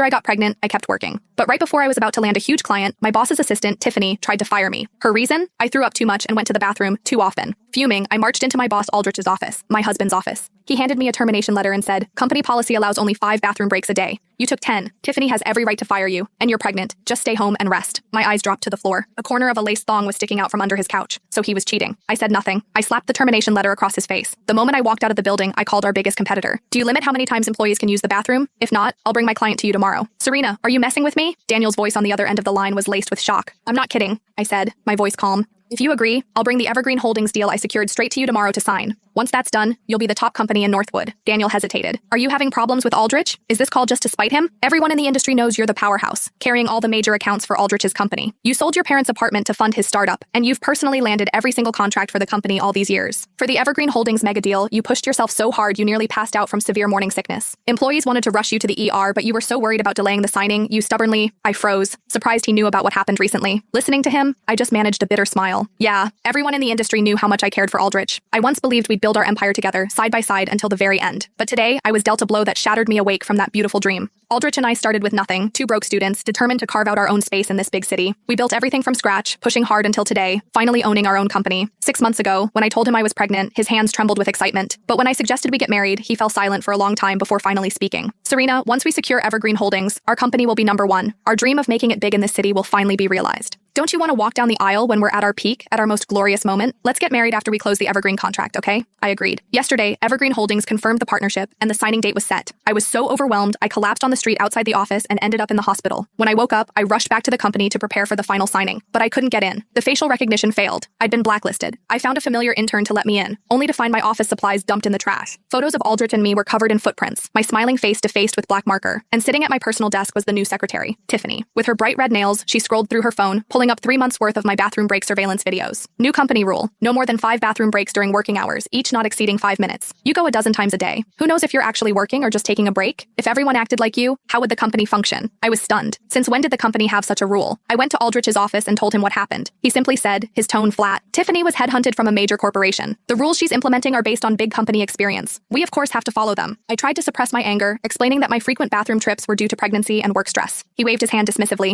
After I got pregnant, I kept working. But right before I was about to land a huge client, my boss's assistant, Tiffany, tried to fire me. Her reason? I threw up too much and went to the bathroom too often. Fuming, I marched into my boss Aldrich's office, my husband's office. He handed me a termination letter and said, "Company policy allows only 5 bathroom breaks a day. You took 10. Tiffany has every right to fire you, and you're pregnant. Just stay home and rest." My eyes dropped to the floor. A corner of a lace thong was sticking out from under his couch, so he was cheating. I said nothing. I slapped the termination letter across his face. The moment I walked out of the building, I called our biggest competitor. "Do you limit how many times employees can use the bathroom? If not, I'll bring my client to you tomorrow." "Serena, are you messing with me?" Daniel's voice on the other end of the line was laced with shock. "I'm not kidding," I said, my voice calm. "If you agree, I'll bring the Evergreen Holdings deal I secured straight to you tomorrow to sign. Once that's done, you'll be the top company in Northwood." Daniel hesitated. "Are you having problems with Aldrich? Is this call just to spite him? Everyone in the industry knows you're the powerhouse, carrying all the major accounts for Aldrich's company. You sold your parents' apartment to fund his startup, and you've personally landed every single contract for the company all these years. For the Evergreen Holdings mega deal, you pushed yourself so hard you nearly passed out from severe morning sickness. Employees wanted to rush you to the ER, but you were so worried about delaying the signing, you stubbornly—" I froze, surprised he knew about what happened recently. Listening to him, I just managed a bitter smile. Yeah, everyone in the industry knew how much I cared for Aldrich. I once believed we'd build our empire together, side by side, until the very end. But today, I was dealt a blow that shattered me awake from that beautiful dream. Aldrich and I started with nothing, 2 broke students, determined to carve out our own space in this big city. We built everything from scratch, pushing hard until today, finally owning our own company. 6 months ago, when I told him I was pregnant, his hands trembled with excitement. But when I suggested we get married, he fell silent for a long time before finally speaking. "Serena, once we secure Evergreen Holdings, our company will be #1. Our dream of making it big in this city will finally be realized. Don't you want to walk down the aisle when we're at our peak, at our most glorious moment? Let's get married after we close the Evergreen contract, okay?" I agreed. Yesterday, Evergreen Holdings confirmed the partnership, and the signing date was set. I was so overwhelmed, I collapsed on the street outside the office and ended up in the hospital. When I woke up, I rushed back to the company to prepare for the final signing, but I couldn't get in. The facial recognition failed. I'd been blacklisted. I found a familiar intern to let me in, only to find my office supplies dumped in the trash. Photos of Aldrich and me were covered in footprints, my smiling face defaced with black marker, and sitting at my personal desk was the new secretary, Tiffany. With her bright red nails, she scrolled through her phone, pulling up 3 months' worth of my bathroom break surveillance videos. New company rule: no more than 5 bathroom breaks during working hours, each not exceeding 5 minutes. You go a dozen times a day. Who knows if you're actually working or just taking a break? If everyone acted like you, how would the company function? I was stunned. Since when did the company have such a rule? I went to Aldrich's office and told him what happened. He simply said, his tone flat, "Tiffany was headhunted from a major corporation. The rules she's implementing are based on big company experience. We of course have to follow them." I tried to suppress my anger, explaining that my frequent bathroom trips were due to pregnancy and work stress. He waved his hand dismissively.